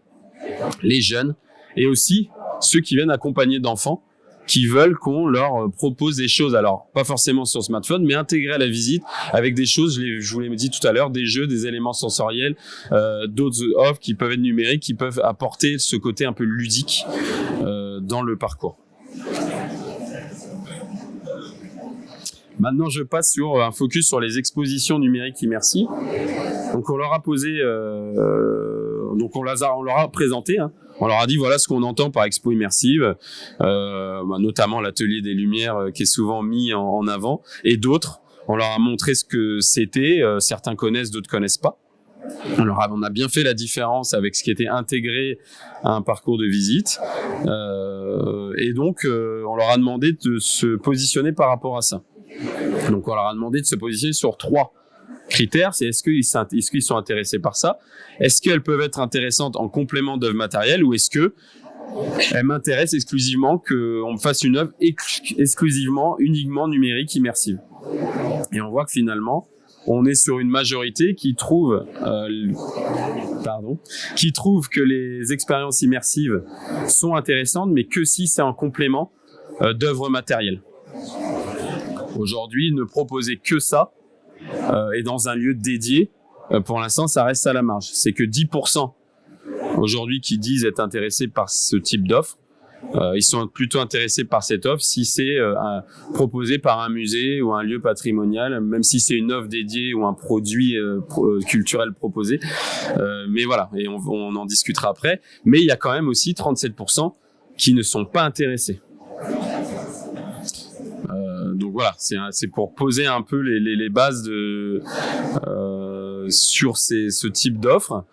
les jeunes, et aussi ceux qui viennent accompagnés d'enfants, qui veulent qu'on leur propose des choses, alors pas forcément sur smartphone, mais intégrées à la visite avec des choses, je vous l'ai dit tout à l'heure, des jeux, des éléments sensoriels, d'autres offres qui peuvent être numériques, qui peuvent apporter ce côté un peu ludique dans le parcours. Maintenant, je passe sur un focus sur les expositions numériques immersives. Donc, on leur a posé, on leur a présenté, hein. On leur a dit voilà ce qu'on entend par expo immersive, notamment l'atelier des lumières qui est souvent mis en avant, et d'autres. On leur a montré ce que c'était. Certains connaissent, d'autres connaissent pas. On a bien fait la différence avec ce qui était intégré à un parcours de visite, et donc on leur a demandé de se positionner par rapport à ça. Donc on leur a demandé de se positionner sur 3 critères, c'est est-ce qu'ils sont intéressés par ça, est-ce qu'elles peuvent être intéressantes en complément d'œuvres matérielles, ou est-ce que elles m'intéressent exclusivement qu'on me fasse une œuvre uniquement numérique immersive. Et on voit que finalement on est sur une majorité qui trouve que les expériences immersives sont intéressantes, mais que si c'est en complément d'œuvres matérielles. Aujourd'hui, ne proposer que ça et dans un lieu dédié, pour l'instant, ça reste à la marge. C'est que 10% aujourd'hui qui disent être intéressés par ce type d'offre. Ils sont plutôt intéressés par cette offre si c'est proposé par un musée ou un lieu patrimonial, même si c'est une offre dédiée ou un produit culturel proposé. Mais voilà, et on en discutera après. Mais il y a quand même aussi 37% qui ne sont pas intéressés. Donc voilà, c'est pour poser un peu les bases sur ce type d'offre.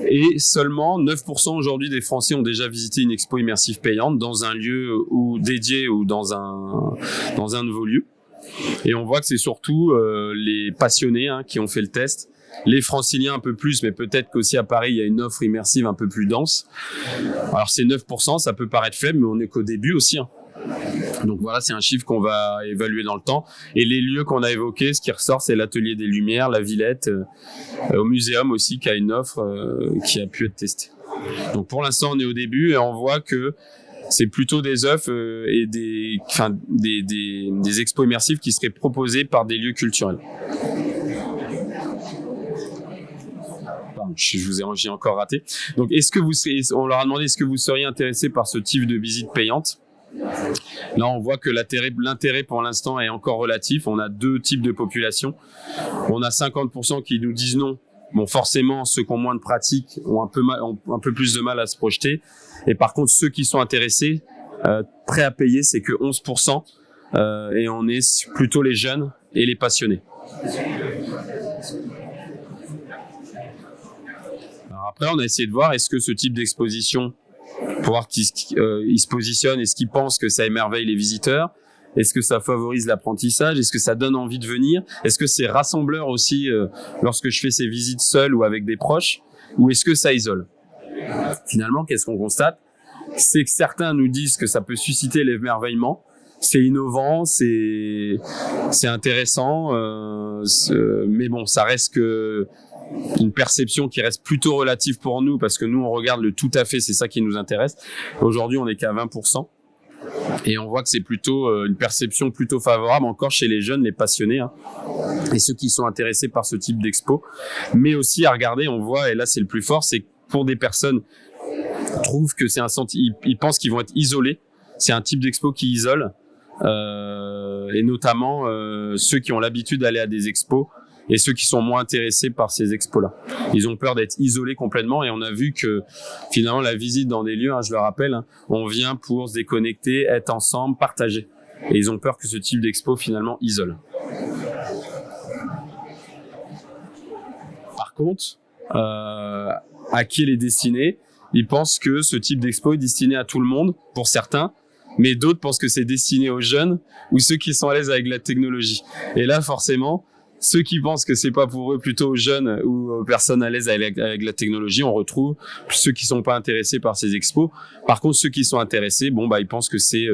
Et seulement 9% aujourd'hui des Français ont déjà visité une expo immersive payante dans un lieu dédié ou dans un nouveau lieu. Et on voit que c'est surtout les passionnés qui ont fait le test. Les franciliens un peu plus, mais peut-être qu'aussi à Paris, il y a une offre immersive un peu plus dense. Alors ces 9%, ça peut paraître faible, mais on n'est qu'au début aussi. Donc voilà, c'est un chiffre qu'on va évaluer dans le temps. Et les lieux qu'on a évoqués, ce qui ressort, c'est l'atelier des Lumières, la Villette, au Muséum aussi, qui a une offre qui a pu être testée. Donc pour l'instant, on est au début et on voit que c'est plutôt des œuvres et des expos immersifs qui seraient proposés par des lieux culturels. J'ai encore raté. Donc, on leur a demandé, est-ce que vous seriez intéressé par ce type de visite payante? Là, on voit que l'intérêt pour l'instant est encore relatif. On a deux types de populations. On a 50% qui nous disent non. Bon, forcément, ceux qui ont moins de pratique ont un peu plus de mal à se projeter. Et par contre, ceux qui sont intéressés, prêts à payer, c'est que 11%. Et on est plutôt les jeunes et les passionnés. Alors après, on a essayé de voir est-ce que ce type d'exposition, pour voir qu'il se positionne, est-ce qu'il pense que ça émerveille les visiteurs, est-ce que ça favorise l'apprentissage, est-ce que ça donne envie de venir, est-ce que c'est rassembleur aussi lorsque je fais ces visites seul ou avec des proches, ou est-ce que ça isole? Finalement, qu'est-ce qu'on constate? C'est que certains nous disent que ça peut susciter l'émerveillement, c'est innovant, c'est intéressant, mais bon, ça reste que une perception qui reste plutôt relative pour nous, parce que nous, on regarde le tout à fait, c'est ça qui nous intéresse. Aujourd'hui, on n'est qu'à 20%. Et on voit que c'est plutôt une perception plutôt favorable encore chez les jeunes, les passionnés, hein, et ceux qui sont intéressés par ce type d'expo. Mais aussi à regarder, on voit, et là c'est le plus fort, c'est que pour des personnes trouvent que ils pensent qu'ils vont être isolés. C'est un type d'expo qui isole, et notamment ceux qui ont l'habitude d'aller à des expos et ceux qui sont moins intéressés par ces expos-là. Ils ont peur d'être isolés complètement, et on a vu que finalement la visite dans des lieux, hein, je le rappelle, hein, on vient pour se déconnecter, être ensemble, partager. Et ils ont peur que ce type d'expo finalement isole. Par contre, à qui elle est destinée? Ils pensent que ce type d'expo est destiné à tout le monde, pour certains, mais d'autres pensent que c'est destiné aux jeunes ou ceux qui sont à l'aise avec la technologie. Et là, forcément, ceux qui pensent que c'est pas pour eux, plutôt aux jeunes ou aux personnes à l'aise avec la technologie, on retrouve ceux qui sont pas intéressés par ces expos. Par contre, ceux qui sont intéressés, ils pensent que c'est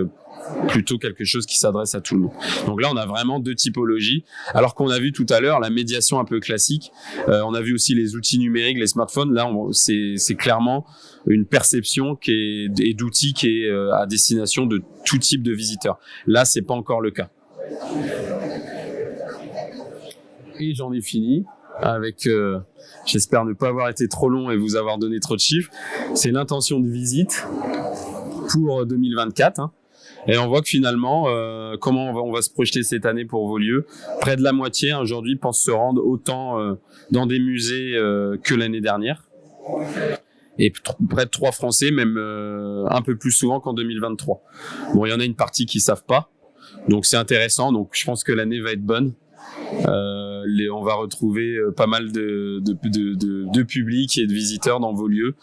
plutôt quelque chose qui s'adresse à tout le monde. Donc là, on a vraiment deux typologies. Alors qu'on a vu tout à l'heure la médiation un peu classique, on a vu aussi les outils numériques, les smartphones. Là, c'est clairement une perception et d'outils qui est à destination de tout type de visiteurs. Là, c'est pas encore le cas. Et j'en ai fini avec, j'espère ne pas avoir été trop long et vous avoir donné trop de chiffres. C'est l'intention de visite pour 2024. Hein. Et on voit que finalement, comment on va se projeter cette année pour vos lieux. Près de la moitié aujourd'hui pensent se rendre autant dans des musées que l'année dernière. Et près de 3 Français, même un peu plus souvent qu'en 2023. Bon, il y en a une partie qui savent pas, donc c'est intéressant. Donc je pense que l'année va être bonne. On va retrouver pas mal de public et de visiteurs dans vos lieux,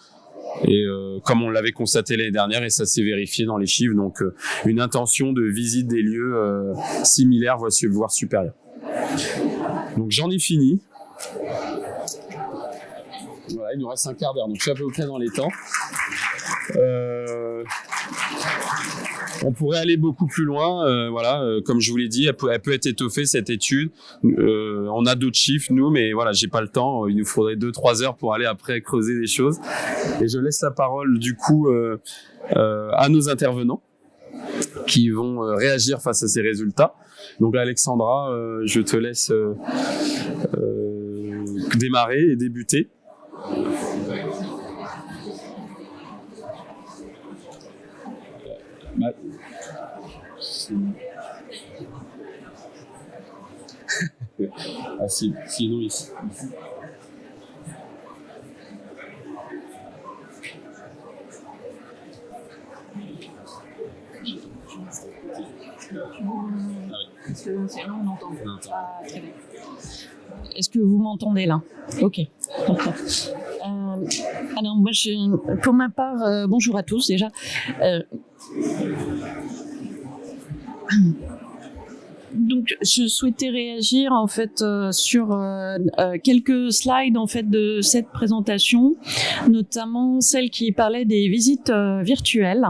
et comme on l'avait constaté l'année dernière, et ça s'est vérifié dans les chiffres, donc une intention de visite des lieux similaire, voire supérieure. Donc j'en ai fini. Voilà, il nous reste un quart d'heure, donc je suis à peu près dans les temps. On pourrait aller beaucoup plus loin, comme je vous l'ai dit, elle peut être étoffée cette étude. On a d'autres chiffres nous, mais voilà, j'ai pas le temps. Il nous faudrait 2-3 heures pour aller après creuser des choses. Et je laisse la parole du coup à nos intervenants qui vont réagir face à ces résultats. Donc Alexandra, je te laisse démarrer et débuter. Ah si, sinon ici. Est-ce que vous m'entendez là? Ok. Alors moi, pour ma part, bonjour à tous déjà. Donc, je souhaitais réagir en fait sur quelques slides en fait de cette présentation, notamment celle qui parlait des visites virtuelles.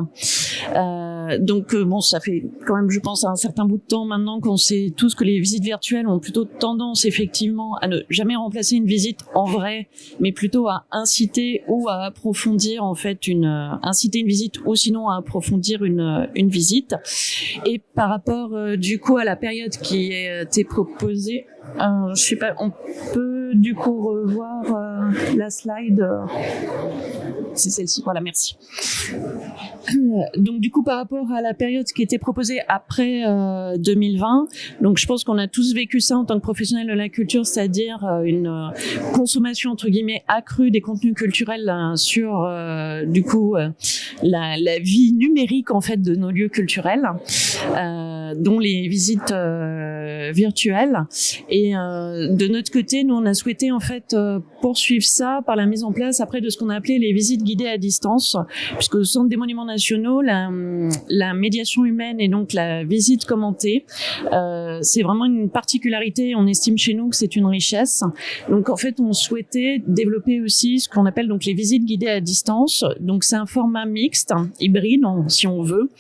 Bon, ça fait quand même, je pense, un certain bout de temps maintenant qu'on sait tous que les visites virtuelles ont plutôt tendance effectivement à ne jamais remplacer une visite en vrai, mais plutôt à inciter ou à approfondir en fait inciter une visite ou sinon à approfondir une visite. Et par rapport du coup à la période qui était proposée, je sais pas, on peut du coup revoir la slide. C'est celle-ci, voilà, merci. Donc du coup par rapport à la période qui était proposée après 2020, donc je pense qu'on a tous vécu ça en tant que professionnels de la culture, c'est-à-dire une consommation entre guillemets accrue des contenus culturels sur du coup la vie numérique en fait de nos lieux culturels, dont les visites virtuelles. Et de notre côté, nous on a souhaité en fait poursuivre ça par la mise en place après de ce qu'on a appelé les visites guidées à distance, puisque au Centre des Monuments Nationaux, la médiation humaine et donc la visite commentée, c'est vraiment une particularité. On estime chez nous que c'est une richesse. Donc en fait, on souhaitait développer aussi ce qu'on appelle donc les visites guidées à distance. Donc c'est un format mixte, hybride, si on veut.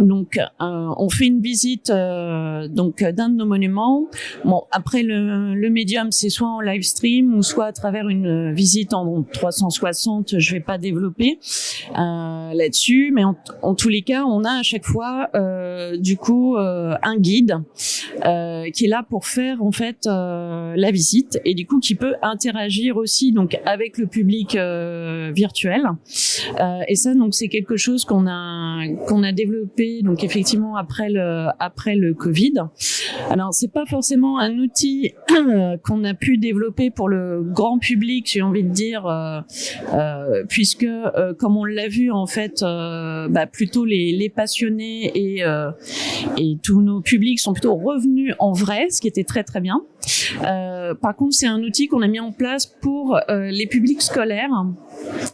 Donc on fait une visite donc d'un de nos monuments. Bon, après le médium, c'est soit en live stream ou soit à travers une visite en 360. Je vais pas développer là-dessus, mais en tous les cas, on a à chaque fois du coup un guide qui est là pour faire en fait la visite et du coup qui peut interagir aussi donc avec le public virtuel. Et ça donc c'est quelque chose qu'on a développé donc effectivement après le Covid. Alors c'est pas forcément un outil qu'on a pu développer pour le grand public, j'ai envie de dire, puisque comme on l'a vu en fait, plutôt les passionnés et tous nos publics sont plutôt revenus en vrai, ce qui était très très bien. Par contre, c'est un outil qu'on a mis en place pour les publics scolaires,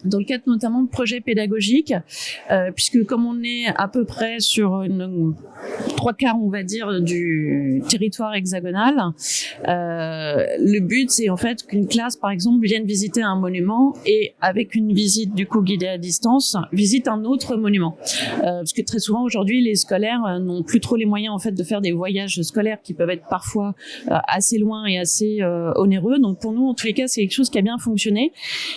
dans le cadre notamment de projets pédagogiques, puisque comme on est à peu près sur trois quarts, on va dire, du territoire hexagonal, le but c'est en fait qu'une classe, par exemple, vienne visiter un monument et avec une visite du coup guidée à distance, visite un autre monument, parce que très souvent aujourd'hui les scolaires n'ont plus trop les moyens en fait de faire des voyages scolaires qui peuvent être parfois assez loin et assez onéreux. Donc pour nous, en tous les cas, c'est quelque chose qui a bien fonctionné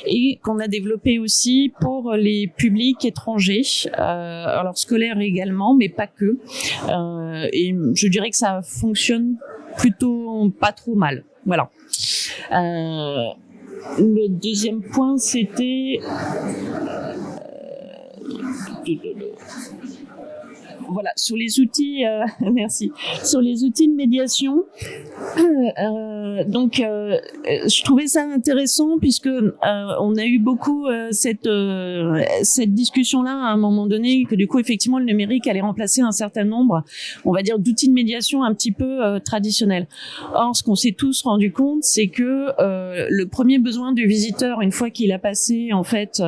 et qu'on a développé aussi pour les publics étrangers, alors scolaires également, mais pas que. Et je dirais que ça fonctionne plutôt pas trop mal. Voilà. Le deuxième point, c'était voilà, sur les outils, merci, sur les outils de médiation. Donc, je trouvais ça intéressant puisque on a eu beaucoup cette discussion-là à un moment donné, que du coup, effectivement, le numérique allait remplacer un certain nombre, on va dire, d'outils de médiation un petit peu traditionnels. Or, ce qu'on s'est tous rendu compte, c'est que le premier besoin du visiteur, une fois qu'il a passé en fait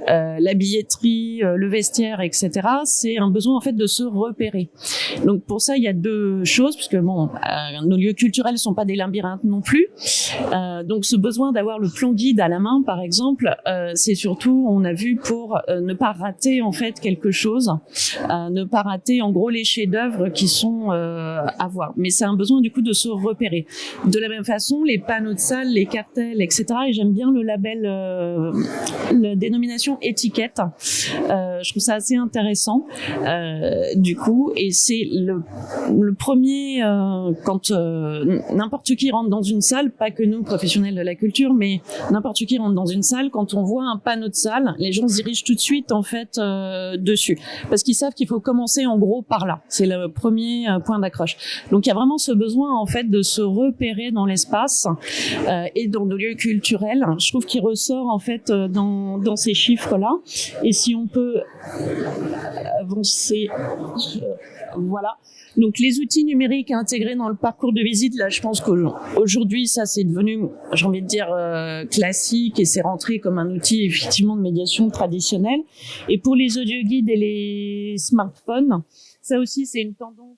la billetterie, le vestiaire, etc., c'est un besoin en fait de se repérer. Donc pour ça, il y a deux choses, puisque bon, nos lieux culturels sont pas des labyrinthes non plus. Donc ce besoin d'avoir le plan guide à la main, par exemple, c'est surtout, on a vu, pour ne pas rater en fait quelque chose, ne pas rater en gros les chefs-d'œuvre qui sont à voir. Mais c'est un besoin du coup de se repérer. De la même façon, les panneaux de salle, les cartels, etc. Et j'aime bien le label, la dénomination étiquette. Je trouve ça assez intéressant. Du coup, et c'est le premier quand n'importe qui rentre dans une salle, pas que nous professionnels de la culture, mais n'importe qui rentre dans une salle, quand on voit un panneau de salle, les gens se dirigent tout de suite en fait dessus, parce qu'ils savent qu'il faut commencer en gros par là. C'est le premier point d'accroche. Donc il y a vraiment ce besoin en fait de se repérer dans l'espace et dans nos lieux culturels. Je trouve qu'il ressort en fait dans ces chiffres-là. Et si on peut avancer, voilà. Donc les outils numériques intégrés dans le parcours de visite, là je pense qu'aujourd'hui ça c'est devenu, j'ai envie de dire, classique, et c'est rentré comme un outil effectivement de médiation traditionnelle. Et pour les audioguides et les smartphones, ça aussi c'est une tendance.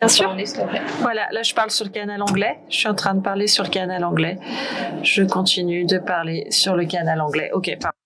Bien sûr. Voilà, là je parle sur le canal anglais. Je suis en train de parler sur le canal anglais. Je continue de parler sur le canal anglais. Ok, pardon.